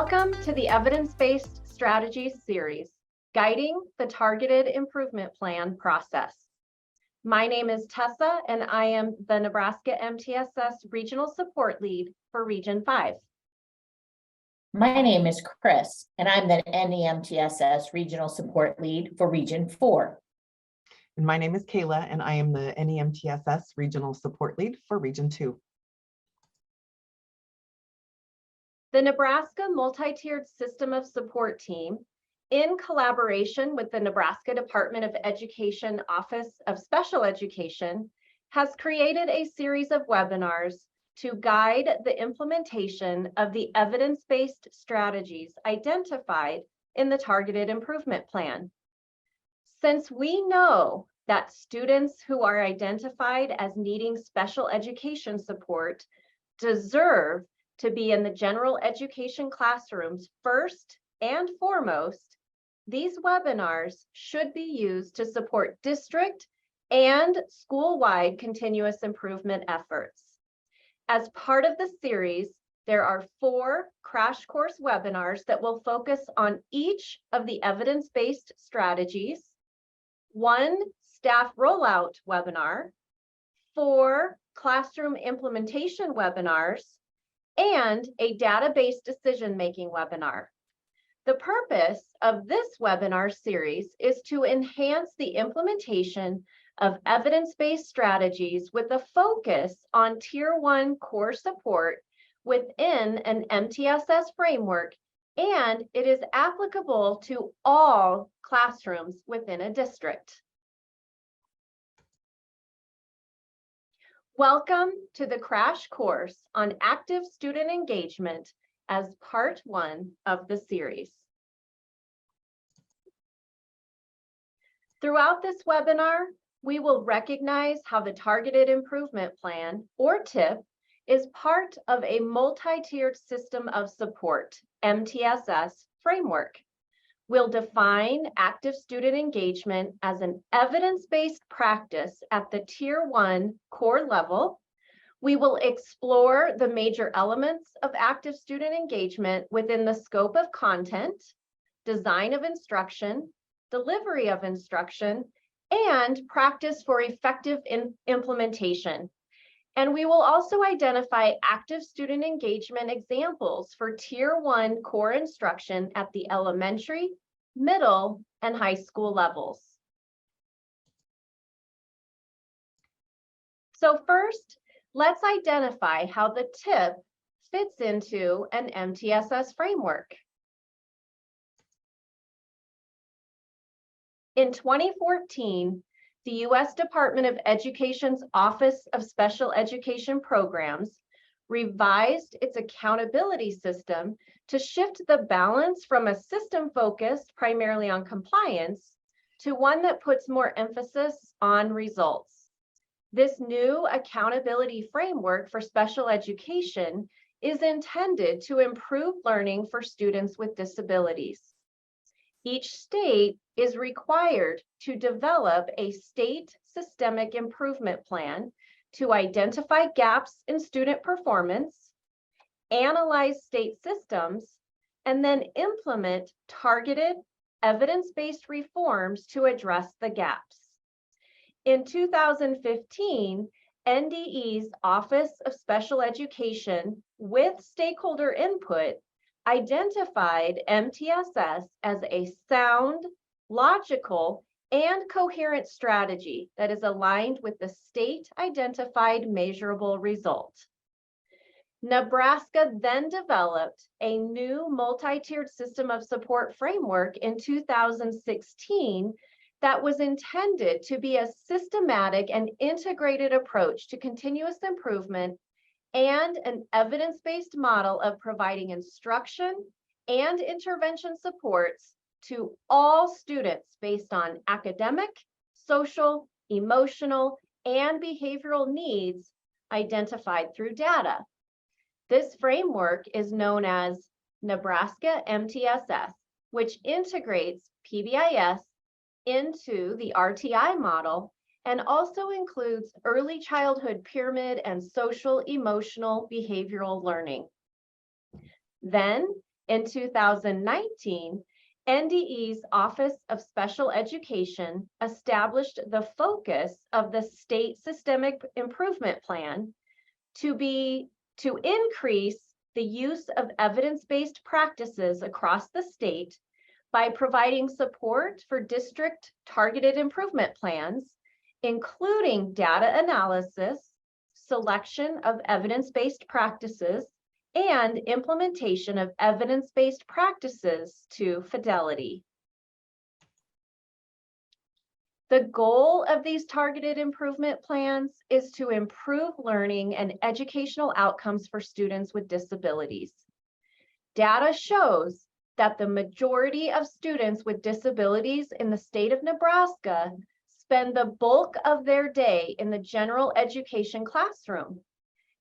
Welcome to the Evidence-Based Strategies series, Guiding the Targeted Improvement Plan Process. My name is Tessa, and I am the Nebraska MTSS Regional Support Lead for Region 5. My name is Chris, and I'm the MTSS Regional Support Lead for Region 4. And my name is Kayla, and I am the MTSS Regional Support Lead for Region 2. The Nebraska Multi-Tiered System of Support team, in collaboration with the Nebraska Department of Education Office of Special Education, has created a series of webinars to guide the implementation of the evidence-based strategies identified in the Targeted Improvement Plan. Since we know that students who are identified as needing special education support deserve to be in the general education classrooms first and foremost, these webinars should be used to support district and school-wide continuous improvement efforts. As part of the series, there are 4 crash course webinars that will focus on each of the evidence-based strategies, 1 staff rollout webinar, 4 classroom implementation webinars, and a database decision-making webinar. The purpose of this webinar series is to enhance the implementation of evidence-based strategies with a focus on Tier 1 core support within an MTSS framework, and it is applicable to all classrooms within a district. Welcome to the crash course on active student engagement as part 1 of the series. Throughout this webinar, we will recognize how the Targeted Improvement Plan, or TIP, is part of a multi-tiered system of support, MTSS framework. We'll define active student engagement as an evidence-based practice at the Tier 1 core level. We will explore the major elements of active student engagement within the scope of content, design of instruction, delivery of instruction, and practice for effective implementation. And we will also identify active student engagement examples for Tier 1 core instruction at the elementary, middle, and high school levels. So first, let's identify how the TIP fits into an MTSS framework. In 2014, the U.S. Department of Education's Office of Special Education Programs revised its accountability system to shift the balance from a system focused primarily on compliance to one that puts more emphasis on results. This new accountability framework for special education is intended to improve learning for students with disabilities. Each state is required to develop a state systemic improvement plan to identify gaps in student performance, analyze state systems, and then implement targeted evidence-based reforms to address the gaps. In 2015, NDE's Office of Special Education, with stakeholder input, identified MTSS as a sound, logical, and coherent strategy that is aligned with the state-identified measurable result. Nebraska then developed a new multi-tiered system of support framework in 2016 that was intended to be a systematic and integrated approach to continuous improvement and an evidence-based model of providing instruction and intervention supports to all students based on academic, social, emotional, and behavioral needs identified through data. This framework is known as Nebraska MTSS, which integrates PBIS into the RTI model and also includes early childhood pyramid and social, emotional, behavioral learning. Then, In 2019, NDE's Office of Special Education established the focus of the State Systemic Improvement Plan to increase the use of evidence-based practices across the state by providing support for district targeted improvement plans, including data analysis, selection of evidence-based practices, and implementation of evidence-based practices to fidelity. The goal of these targeted improvement plans is to improve learning and educational outcomes for students with disabilities. Data shows that the majority of students with disabilities in the state of Nebraska spend the bulk of their day in the general education classroom.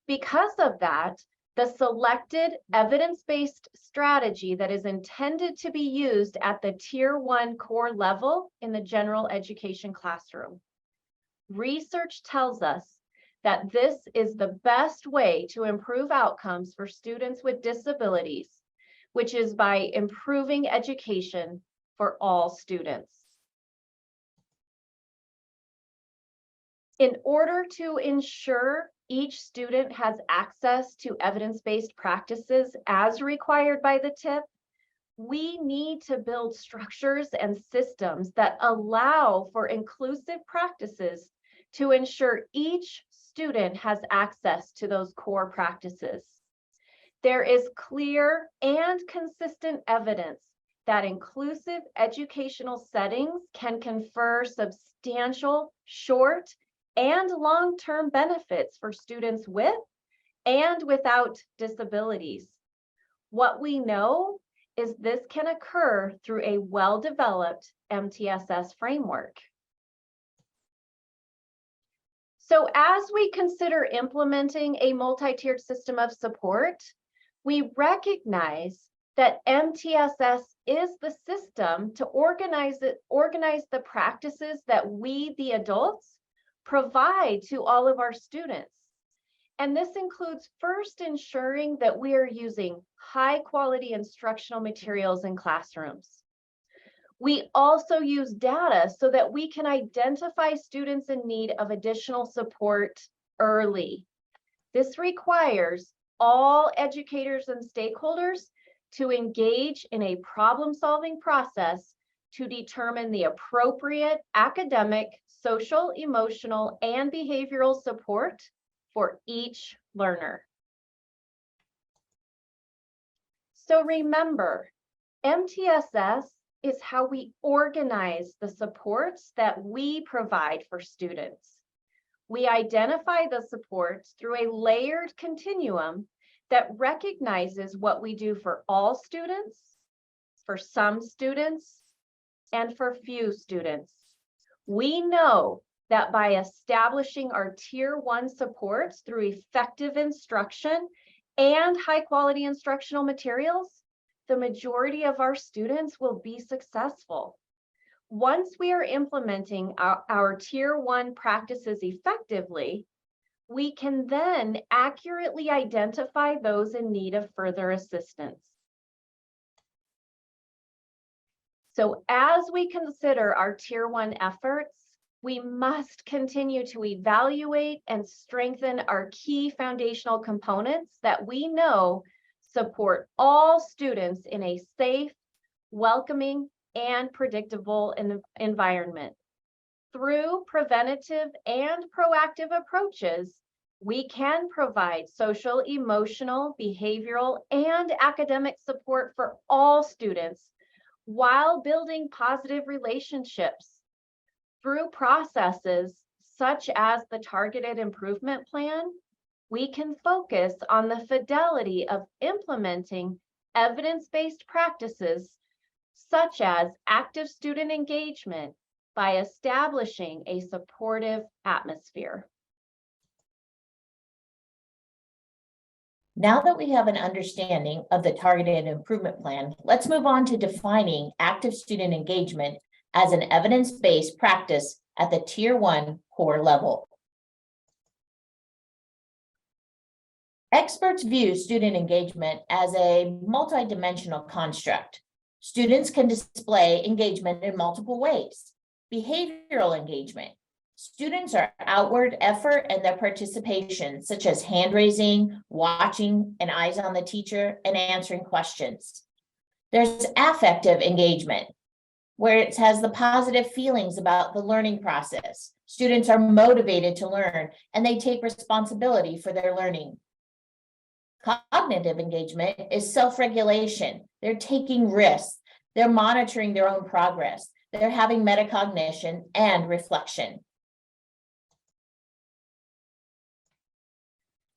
Because of that, the selected evidence-based strategy that is intended to be used at the Tier 1 core level in the general education classroom. Research tells us that this is the best way to improve outcomes for students with disabilities, which is by improving education for all students. In order to ensure each student has access to evidence-based practices as required by the TIP, we need to build structures and systems that allow for inclusive practices to ensure each student has access to those core practices. There is clear and consistent evidence that inclusive educational settings can confer substantial short and long-term benefits for students with and without disabilities. What we know is this can occur through a well-developed MTSS framework. So as we consider implementing a multi-tiered system of support, we recognize that MTSS is the system to organize the practices that we, the adults, provide to all of our students. And this includes first ensuring that we are using high quality instructional materials in classrooms. We also use data so that we can identify students in need of additional support early. This requires all educators and stakeholders to engage in a problem-solving process to determine the appropriate academic, social, emotional, and behavioral support for each learner. So remember, MTSS is how we organize the supports that we provide for students. We identify the supports through a layered continuum that recognizes what we do for all students, for some students, and for few students. We know that by establishing our Tier 1 supports through effective instruction and high quality instructional materials, the majority of our students will be successful. Once we are implementing our Tier 1 practices effectively, we can then accurately identify those in need of further assistance. So as we consider our Tier 1 efforts, we must continue to evaluate and strengthen our key foundational components that we know support all students in a safe, welcoming, and predictable environment. Through preventative and proactive approaches, we can provide social, emotional, behavioral, and academic support for all students while building positive relationships. Through processes such as the Targeted Improvement Plan, we can focus on the fidelity of implementing evidence-based practices such as active student engagement by establishing a supportive atmosphere. Now that we have an understanding of the Targeted Improvement Plan, let's move on to defining active student engagement as an evidence-based practice at the Tier 1 core level. Experts view student engagement as a multidimensional construct. Students can display engagement in multiple ways. Behavioral engagement. Students are outward effort and their participation, such as hand raising, watching, and eyes on the teacher, and answering questions. There's affective engagement, where it has the positive feelings about the learning process. Students are motivated to learn, and they take responsibility for their learning. Cognitive engagement is self-regulation. They're taking risks. They're monitoring their own progress. They're having metacognition and reflection.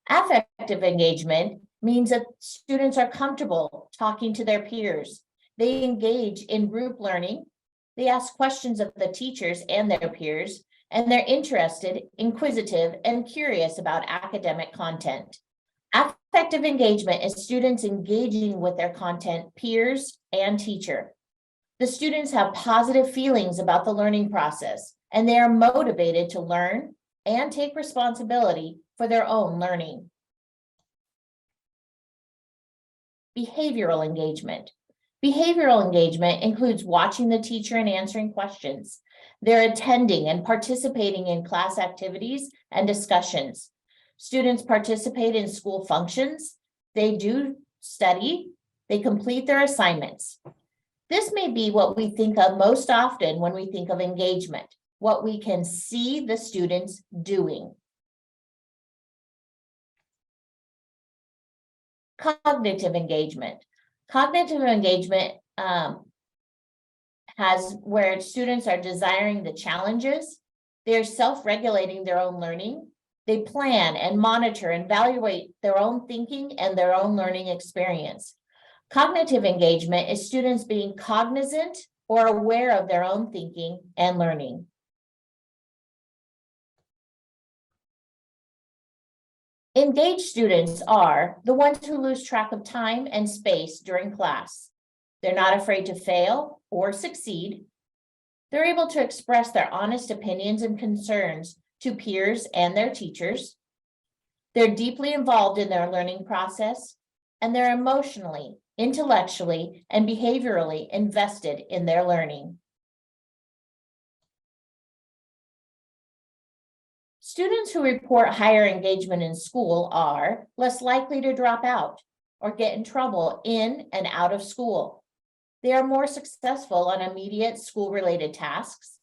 Affective engagement means that students are comfortable talking to their peers. They engage in group learning. They ask questions of the teachers and their peers, and they're interested, inquisitive, and curious about academic content. Affective engagement is students engaging with their content, peers, and teacher. The students have positive feelings about the learning process, and they are motivated to learn and take responsibility for their own learning. Behavioral engagement. Behavioral engagement includes watching the teacher and answering questions. They're attending and participating in class activities and discussions. Students participate in school functions. They do study. They complete their assignments. This may be what we think of most often when we think of engagement, what we can see the students doing. Cognitive engagement. Cognitive engagement has where students are desiring the challenges. They're self-regulating their own learning. They plan and monitor and evaluate their own thinking and their own learning experience. Cognitive engagement is students being cognizant or aware of their own thinking and learning. Engaged students are the ones who lose track of time and space during class. They're not afraid to fail or succeed. They're able to express their honest opinions and concerns to peers and their teachers. They're deeply involved in their learning process, and they're emotionally, intellectually, and behaviorally invested in their learning. Students who report higher engagement in school are less likely to drop out or get in trouble in and out of school. They are more successful on immediate school-related tasks.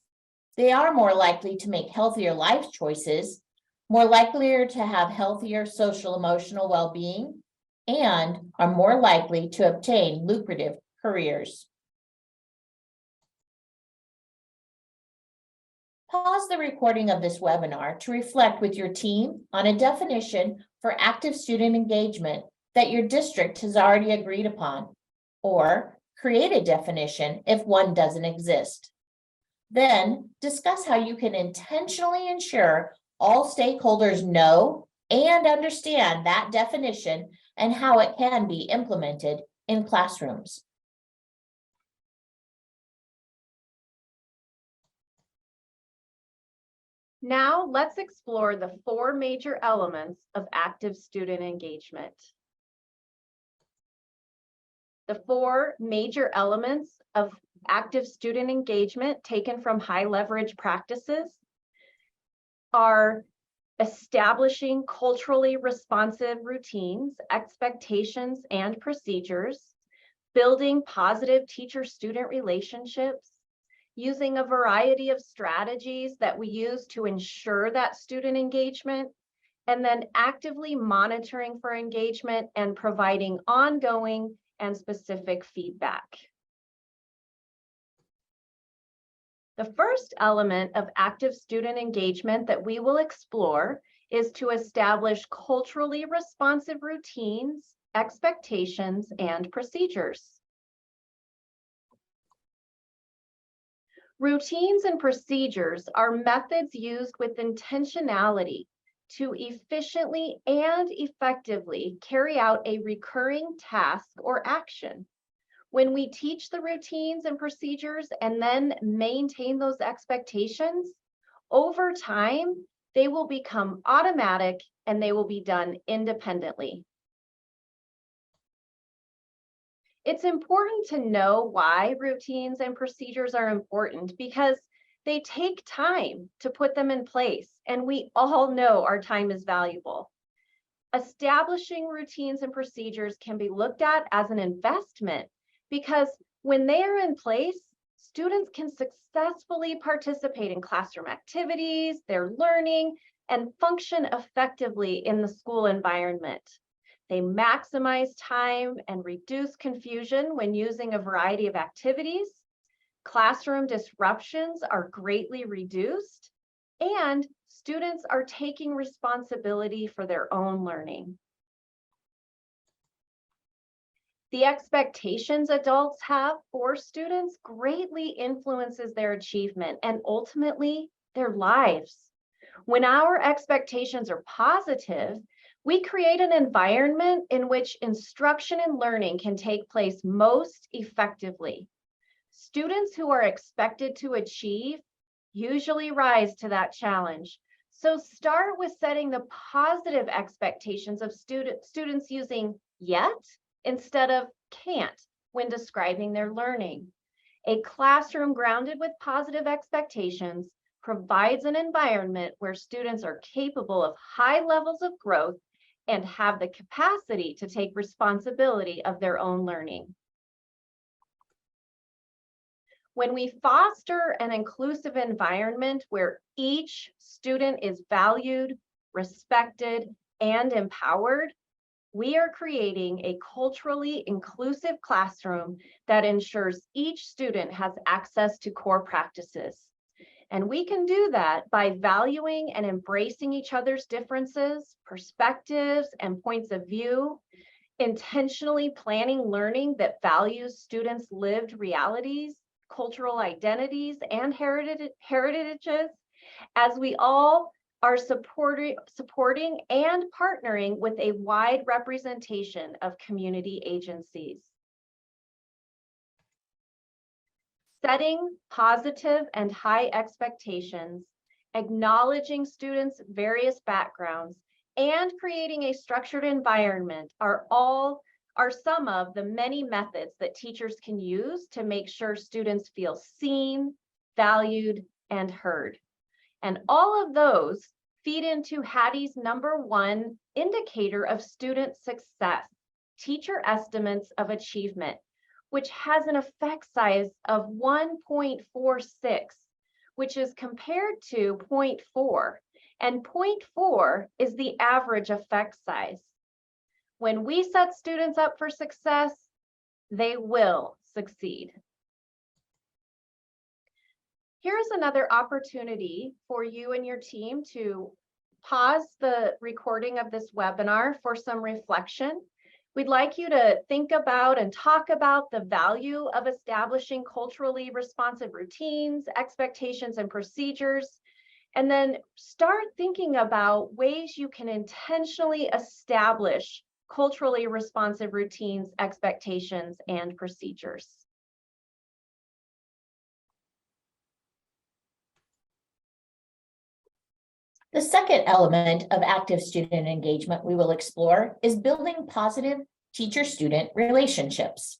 They are more likely to make healthier life choices, more likely to have healthier social emotional well-being, and are more likely to obtain lucrative careers. Pause the recording of this webinar to reflect with your team on a definition for active student engagement that your district has already agreed upon, or create a definition if one doesn't exist. Then discuss how you can intentionally ensure all stakeholders know and understand that definition and how it can be implemented in classrooms. Now let's explore the 4 major elements of active student engagement. The 4 major elements of active student engagement taken from high leverage practices are establishing culturally responsive routines, expectations, and procedures, building positive teacher-student relationships, using a variety of strategies that we use to ensure that student engagement, and then actively monitoring for engagement and providing ongoing and specific feedback. The first element of active student engagement that we will explore is to establish culturally responsive routines, expectations, and procedures. Routines and procedures are methods used with intentionality to efficiently and effectively carry out a recurring task or action. When we teach the routines and procedures and then maintain those expectations, over time, They will become automatic and they will be done independently. It's important to know why routines and procedures are important because they take time to put them in place, and we all know our time is valuable. Establishing routines and procedures can be looked at as an investment because when they are in place, students can successfully participate in classroom activities, their learning, and function effectively in the school environment. They maximize time and reduce confusion when using a variety of activities. Classroom disruptions are greatly reduced, and students are taking responsibility for their own learning. The expectations adults have for students greatly influences their achievement and ultimately their lives. When our expectations are positive, we create an environment in which instruction and learning can take place most effectively. Students who are expected to achieve usually rise to that challenge. So start with setting the positive expectations of students using yet instead of can't when describing their learning. A classroom grounded with positive expectations provides an environment where students are capable of high levels of growth and have the capacity to take responsibility of their own learning. When we foster an inclusive environment where each student is valued, respected, and empowered, we are creating a culturally inclusive classroom that ensures each student has access to core practices. And we can do that by valuing and embracing each other's differences, perspectives, and points of view, intentionally planning learning that values students' lived realities, cultural identities, and heritages, as we all are supporting and partnering with a wide representation of community agencies. Setting positive and high expectations, acknowledging students' various backgrounds, and creating a structured environment are some of the many methods that teachers can use to make sure students feel seen, valued, and heard. And all of those feed into Hattie's #1 indicator of student success, teacher estimates of achievement, which has an effect size of 1.46, which is compared to 0.4, and 0.4 is the average effect size. When we set students up for success, they will succeed. Here's another opportunity for you and your team to pause the recording of this webinar for some reflection. We'd like you to think about and talk about the value of establishing culturally responsive routines, expectations, and procedures, and then start thinking about ways you can intentionally establish culturally responsive routines, expectations, and procedures. The second element of active student engagement we will explore is building positive teacher-student relationships.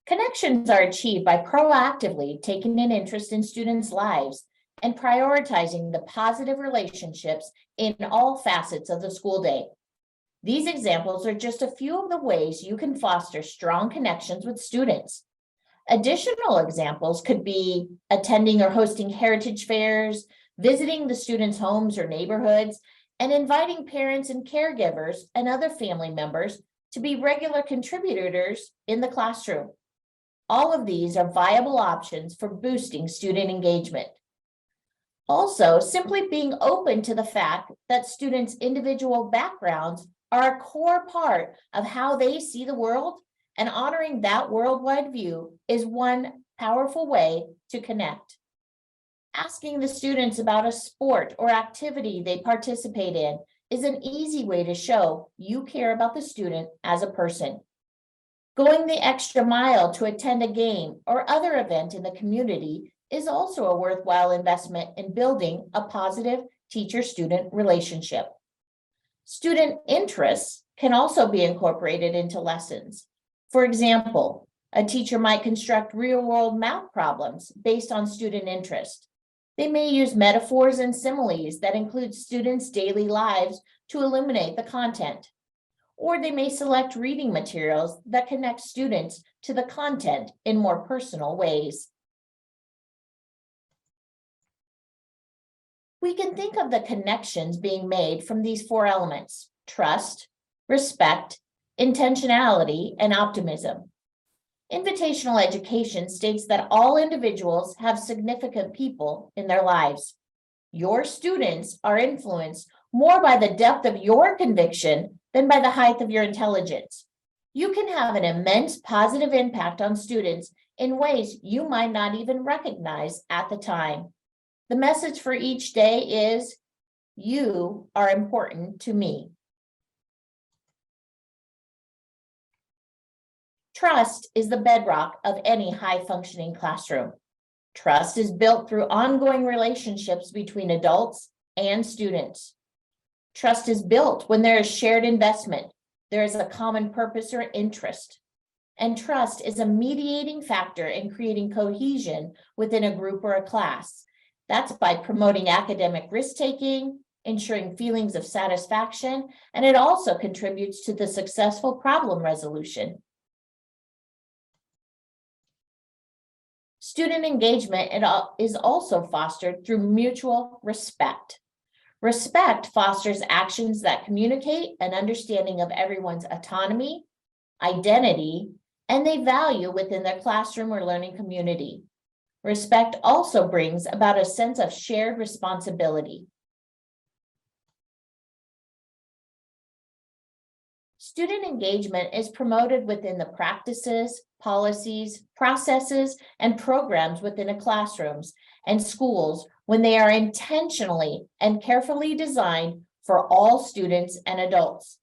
Connections are achieved by proactively taking an interest in students' lives and prioritizing the positive relationships in all facets of the school day. These examples are just a few of the ways you can foster strong connections with students. Additional examples could be attending or hosting heritage fairs, visiting the students' homes or neighborhoods, and inviting parents and caregivers and other family members to be regular contributors in the classroom. All of these are viable options for boosting student engagement. Also, simply being open to the fact that students' individual backgrounds are a core part of how they see the world, and honoring that worldwide view is one powerful way to connect. Asking the students about a sport or activity they participate in is an easy way to show you care about the student as a person. Going the extra mile to attend a game or other event in the community is also a worthwhile investment in building a positive teacher-student relationship. Student interests can also be incorporated into lessons. For example, a teacher might construct real-world math problems based on student interest. They may use metaphors and similes that include students' daily lives to illuminate the content. Or they may select reading materials that connect students to the content in more personal ways. We can think of the connections being made from these four elements: trust, respect, intentionality, and optimism. Invitational education states that all individuals have significant people in their lives. Your students are influenced more by the depth of your conviction than by the height of your intelligence. You can have an immense positive impact on students in ways you might not even recognize at the time. The message for each day is, you are important to me. Trust is the bedrock of any high-functioning classroom. Trust is built through ongoing relationships between adults and students. Trust is built when there is shared investment, there is a common purpose or interest. And trust is a mediating factor in creating cohesion within a group or a class. That's by promoting academic risk-taking, ensuring feelings of satisfaction, and it also contributes to the successful problem resolution. Student engagement is also fostered through mutual respect. Respect fosters actions that communicate an understanding of everyone's autonomy, identity, and they value within their classroom or learning community. Respect also brings about a sense of shared responsibility. Student engagement is promoted within the practices, policies, processes, and programs within a classrooms and schools when they are intentionally and carefully designed for all students and adults.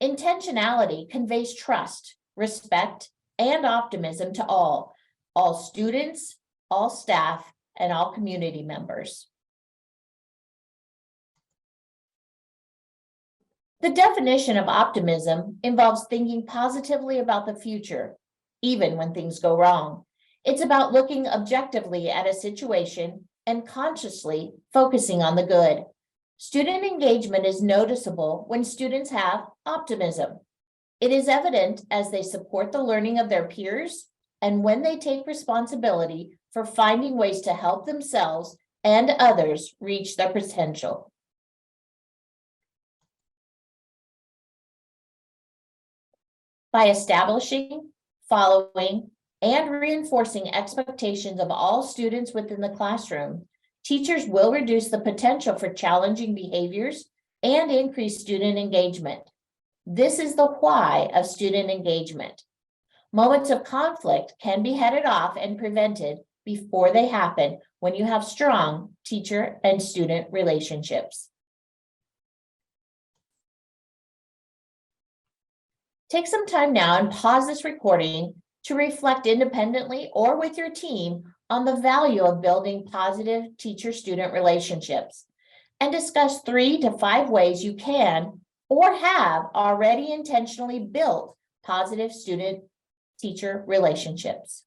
Intentionality conveys trust, respect, and optimism to all students, all staff, and all community members. The definition of optimism involves thinking positively about the future, even when things go wrong. It's about looking objectively at a situation and consciously focusing on the good. Student engagement is noticeable when students have optimism. It is evident as they support the learning of their peers and when they take responsibility for finding ways to help themselves and others reach their potential. By establishing, following, and reinforcing expectations of all students within the classroom, teachers will reduce the potential for challenging behaviors and increase student engagement. This is the why of student engagement. Moments of conflict can be headed off and prevented before they happen when you have strong teacher and student relationships. Take some time now and pause this recording to reflect independently or with your team on the value of building positive teacher-student relationships and discuss 3 to 5 ways you can or have already intentionally built positive student-teacher relationships.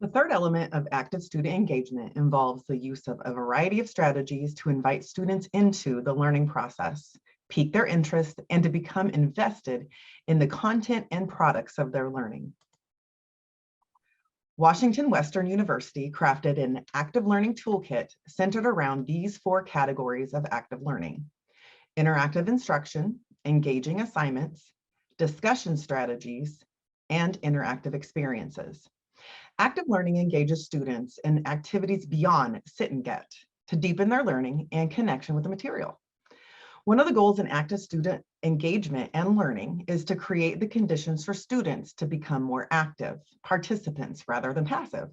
The third element of active student engagement involves the use of a variety of strategies to invite students into the learning process, pique their interest, and to become invested in the content and products of their learning. Washington Western University crafted an active learning toolkit centered around these 4 categories of active learning: interactive instruction, engaging assignments, discussion strategies, and interactive experiences. Active learning engages students in activities beyond sit and get to deepen their learning and connection with the material. One of the goals in active student engagement and learning is to create the conditions for students to become more active participants rather than passive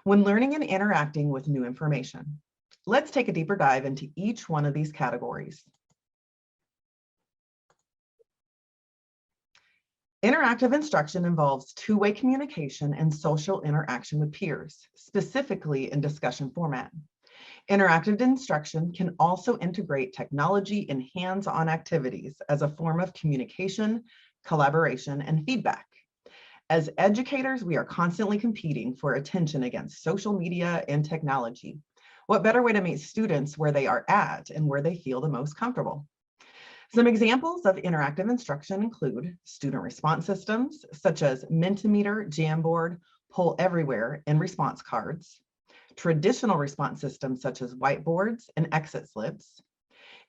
when learning and interacting with new information. Let's take a deeper dive into each one of these categories. Interactive instruction involves two-way communication and social interaction with peers, specifically in discussion format. Interactive instruction can also integrate technology in hands-on activities as a form of communication, collaboration, and feedback. As educators, we are constantly competing for attention against social media and technology. What better way to meet students where they are at and where they feel the most comfortable? Some examples of interactive instruction include student response systems, such as Mentimeter, Jamboard, Poll Everywhere, and response cards. Traditional response systems, such as whiteboards and exit slips.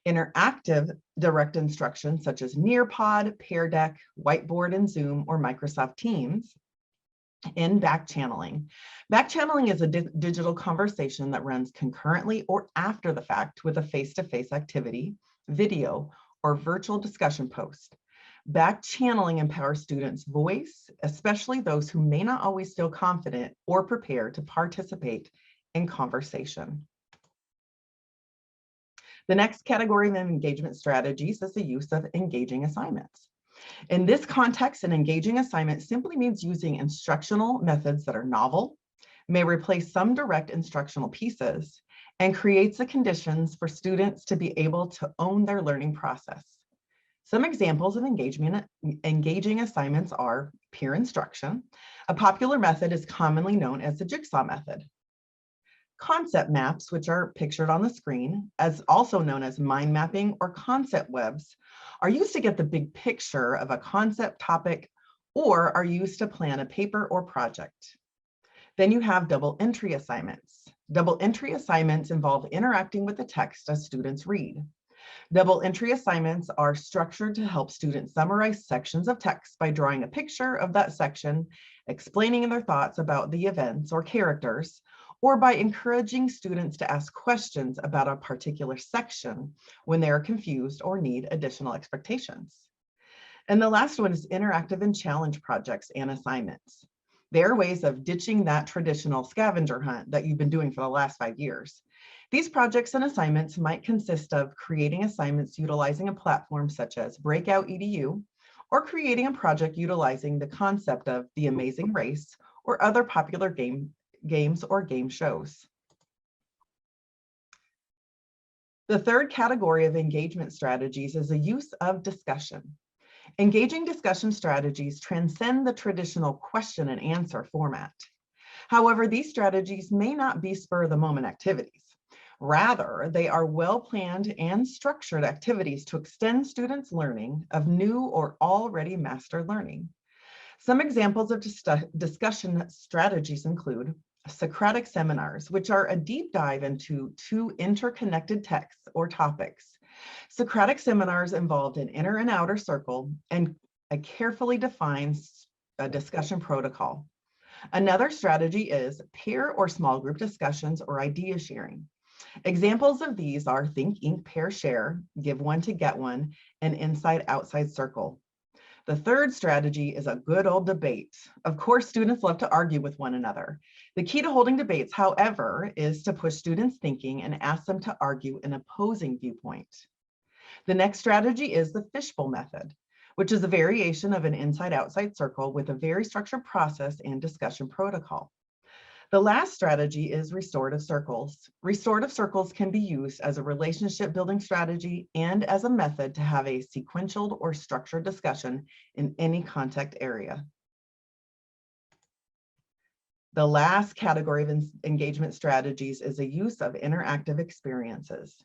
Interactive direct instruction, such as Nearpod, Pear Deck, Whiteboard in Zoom, or Microsoft Teams. And back channeling. Back channeling is a digital conversation that runs concurrently or after the fact with a face-to-face activity, video, or virtual discussion post. Back channeling empowers students' voice, especially those who may not always feel confident or prepared to participate in conversation. The next category of engagement strategies is the use of engaging assignments. In this context, an engaging assignment simply means using instructional methods that are novel, may replace some direct instructional pieces, and creates the conditions for students to be able to own their learning process. Some examples of engaging assignments are peer instruction. A popular method is commonly known as the jigsaw method. Concept maps, which are pictured on the screen, as also known as mind mapping or concept webs, are used to get the big picture of a concept topic or are used to plan a paper or project. Then you have double entry assignments. Double entry assignments involve interacting with the text as students read. Double entry assignments are structured to help students summarize sections of text by drawing a picture of that section, explaining their thoughts about the events or characters, or by encouraging students to ask questions about a particular section when they are confused or need additional expectations. And the last one is interactive and challenge projects and assignments. They are ways of ditching that traditional scavenger hunt that you've been doing for the last 5 years. These projects and assignments might consist of creating assignments utilizing a platform such as Breakout EDU, or creating a project utilizing the concept of The Amazing Race or other popular games or game shows. The third category of engagement strategies is the use of discussion. Engaging discussion strategies transcend the traditional question and answer format. However, these strategies may not be spur-of-the-moment activities. Rather, they are well-planned and structured activities to extend students' learning of new or already mastered learning. Some examples of discussion strategies include Socratic seminars, which are a deep dive into two interconnected texts or topics. Socratic seminars involved an inner and outer circle and a carefully defined discussion protocol. Another strategy is peer or small group discussions or idea sharing. Examples of these are Think, Ink, Pair, Share, Give One to Get One, and Inside-Outside Circle. The third strategy is a good old debate. Of course, students love to argue with one another. The key to holding debates, however, is to push students' thinking and ask them to argue an opposing viewpoint. The next strategy is the fishbowl method, which is a variation of an inside-outside circle with a very structured process and discussion protocol. The last strategy is restorative circles. Restorative circles can be used as a relationship building strategy and as a method to have a sequential or structured discussion in any contact area. The last category of engagement strategies is the use of interactive experiences.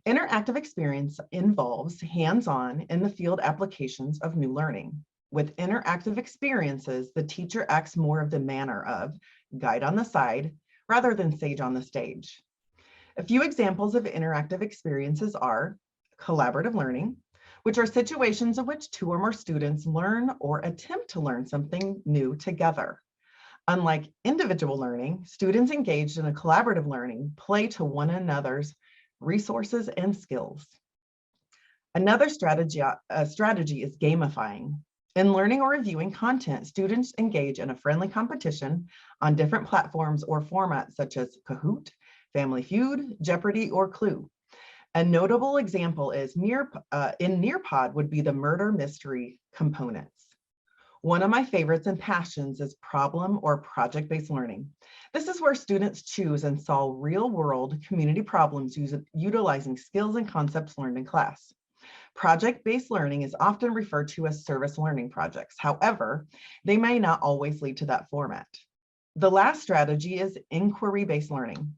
Interactive experience involves hands-on in the field applications of new learning. With interactive experiences, the teacher acts more of the manner of guide on the side rather than sage on the stage. A few examples of interactive experiences are collaborative learning, which are situations in which 2 or more students learn or attempt to learn something new together. Unlike individual learning, students engaged in a collaborative learning play to one another's resources and skills. Another strategy is gamifying. In learning or reviewing content, students engage in a friendly competition on different platforms or formats such as Kahoot, Family Feud, Jeopardy, or Clue. A notable example is in Nearpod would be the murder mystery components. One of my favorites and passions is problem or project-based learning. This is where students choose and solve real-world community problems utilizing skills and concepts learned in class. Project-based learning is often referred to as service learning projects. However, they may not always lead to that format. The last strategy is inquiry-based learning.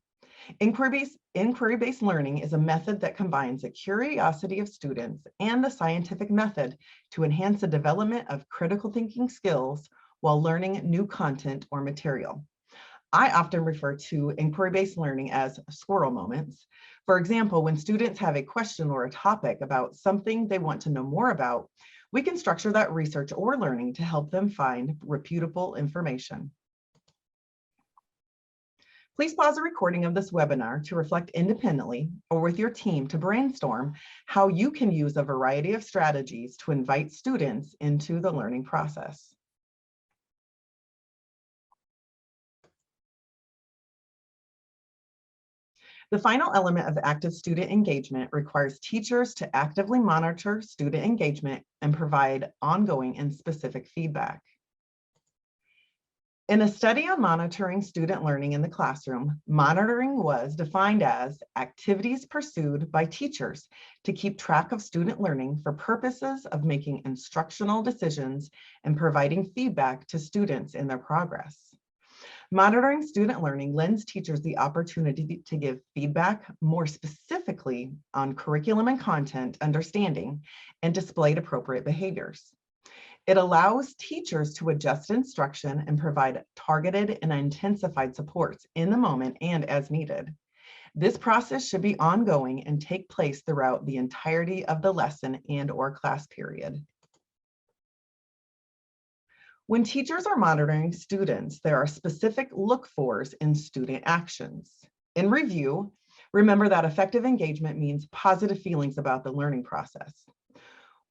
Inquiry-based learning is a method that combines the curiosity of students and the scientific method to enhance the development of critical thinking skills while learning new content or material. I often refer to inquiry-based learning as squirrel moments. For example, when students have a question or a topic about something they want to know more about, we can structure that research or learning to help them find reputable information. Please pause the recording of this webinar to reflect independently or with your team to brainstorm how you can use a variety of strategies to invite students into the learning process. The final element of active student engagement requires teachers to actively monitor student engagement and provide ongoing and specific feedback. In a study on monitoring student learning in the classroom, monitoring was defined as activities pursued by teachers to keep track of student learning for purposes of making instructional decisions and providing feedback to students in their progress. Monitoring student learning lends teachers the opportunity to give feedback more specifically on curriculum and content understanding and displayed appropriate behaviors. It allows teachers to adjust instruction and provide targeted and intensified supports in the moment and as needed. This process should be ongoing and take place throughout the entirety of the lesson and/or class period. When teachers are monitoring students, there are specific look-fors in student actions. In review, remember that effective engagement means positive feelings about the learning process.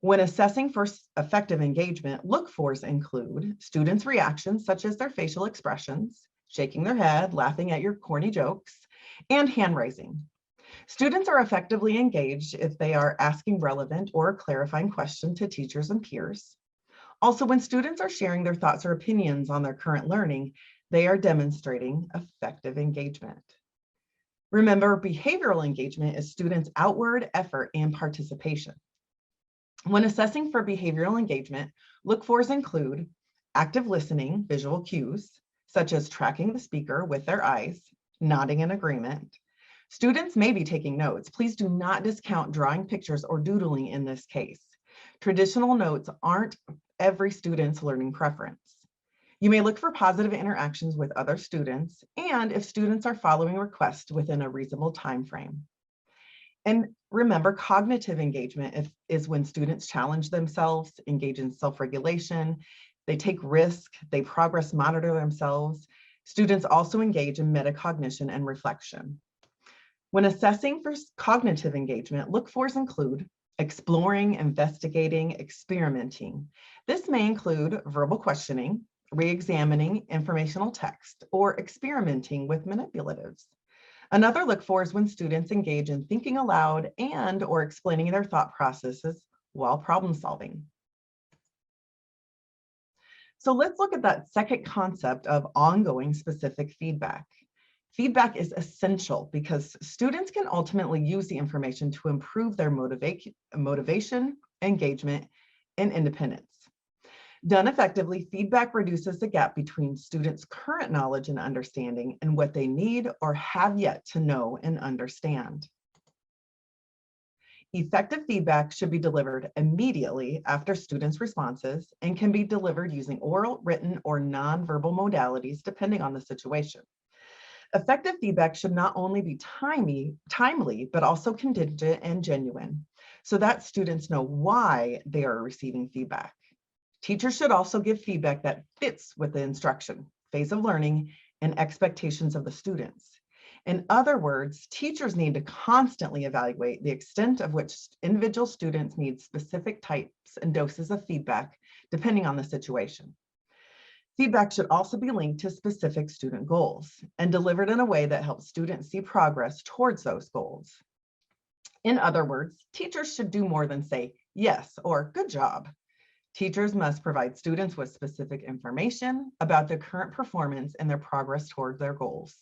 When assessing for effective engagement, look-fors include students' reactions, such as their facial expressions, shaking their head, laughing at your corny jokes, and hand raising. Students are effectively engaged if they are asking relevant or clarifying questions to teachers and peers. Also, when students are sharing their thoughts or opinions on their current learning, they are demonstrating effective engagement. Remember, behavioral engagement is students' outward effort and participation. When assessing for behavioral engagement, look-fors include active listening, visual cues, such as tracking the speaker with their eyes, nodding in agreement. Students may be taking notes. Please do not discount drawing pictures or doodling in this case. Traditional notes aren't every student's learning preference. You may look for positive interactions with other students and if students are following requests within a reasonable time frame. And remember, cognitive engagement is when students challenge themselves, engage in self-regulation, they take risk, they progress monitor themselves. Students also engage in metacognition and reflection. When assessing for cognitive engagement, look-fors include exploring, investigating, experimenting. This may include verbal questioning, re-examining informational text, or experimenting with manipulatives. Another look-for is when students engage in thinking aloud and or explaining their thought processes while problem solving. So let's look at that second concept of ongoing specific feedback. Feedback is essential because students can ultimately use the information to improve their motivation, engagement, and independence. Done effectively, feedback reduces the gap between students' current knowledge and understanding and what they need or have yet to know and understand. Effective feedback should be delivered immediately after students' responses and can be delivered using oral, written, or nonverbal modalities depending on the situation. Effective feedback should not only be timely, but also contingent and genuine so that students know why they are receiving feedback. Teachers should also give feedback that fits with the instruction, phase of learning, and expectations of the students. In other words, teachers need to constantly evaluate the extent of which individual students need specific types and doses of feedback, depending on the situation. Feedback should also be linked to specific student goals and delivered in a way that helps students see progress towards those goals. In other words, teachers should do more than say, yes, or good job. Teachers must provide students with specific information about their current performance and their progress toward their goals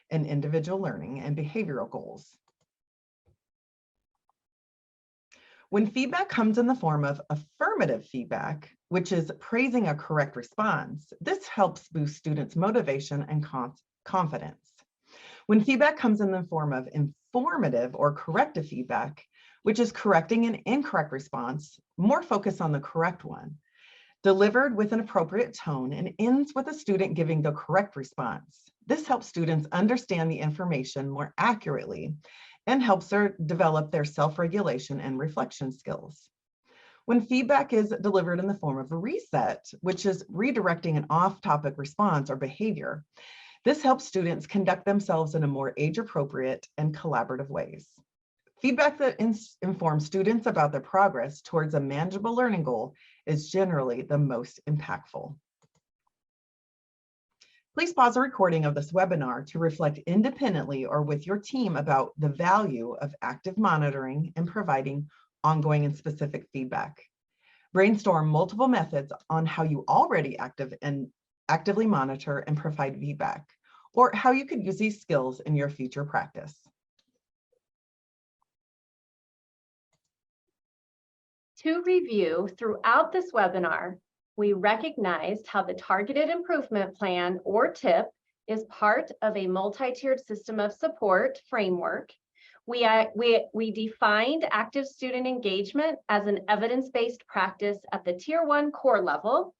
and individual learning and behavioral goals. When feedback comes in the form of affirmative feedback, which is praising a correct response, this helps boost students' motivation and confidence. When feedback comes in the form of informative or corrective feedback, which is correcting an incorrect response, more focus on the correct one, delivered with an appropriate tone and ends with a student giving the correct response. This helps students understand the information more accurately and helps her develop their self-regulation and reflection skills. When feedback is delivered in the form of a reset, which is redirecting an off-topic response or behavior, this helps students conduct themselves in a more age-appropriate and collaborative ways. Feedback that informs students about their progress towards a manageable learning goal is generally the most impactful. Please pause the recording of this webinar to reflect independently or with your team about the value of active monitoring and providing ongoing and specific feedback. Brainstorm multiple methods on how you already actively monitor and provide feedback, or how you could use these skills in your future practice. To review, throughout this webinar, we recognized how the Targeted Improvement Plan, or TIP, is part of a multi-tiered system of support framework. We defined active student engagement as an evidence-based practice at the Tier 1 core level.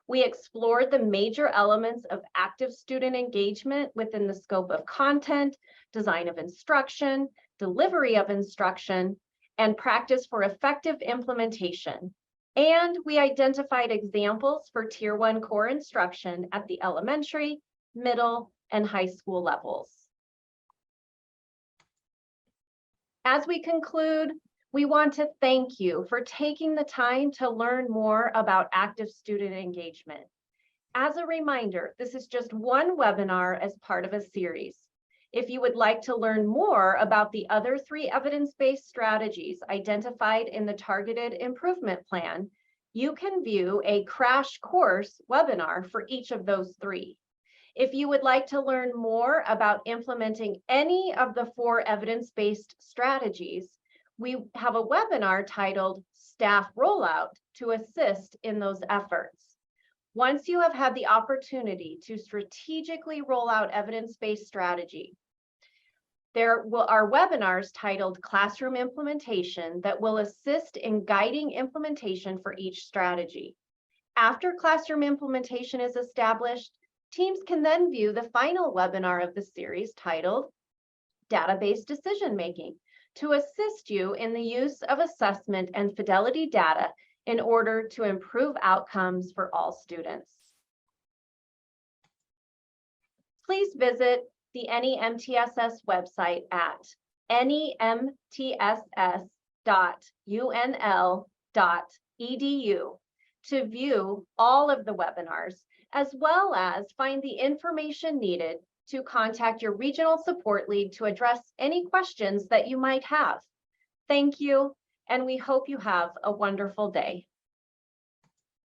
We explored the major elements of active student engagement within the scope of content, design of instruction, delivery of instruction, and practice for effective implementation. And we identified examples for Tier 1 core instruction at the elementary, middle, and high school levels. As we conclude, we want to thank you for taking the time to learn more about active student engagement. As a reminder, this is just one webinar as part of a series. If you would like to learn more about the other 3 evidence-based strategies identified in the Targeted Improvement Plan, you can view a crash course webinar for each of those 3. If you would like to learn more about implementing any of the 4 evidence-based strategies, we have a webinar titled Staff Rollout to assist in those efforts. Once you have had the opportunity to strategically roll out evidence-based strategy, there are webinars titled Classroom Implementation that will assist in guiding implementation for each strategy. After classroom implementation is established, teams can then view the final webinar of the series titled Data-Based Decision Making to assist you in the use of assessment and fidelity data in order to improve outcomes for all students. Please visit the NEMTSS website at nemtss.unl.edu to view all of the webinars, as well as find the information needed to contact your regional support lead to address any questions that you might have. Thank you, and we hope you have a wonderful day.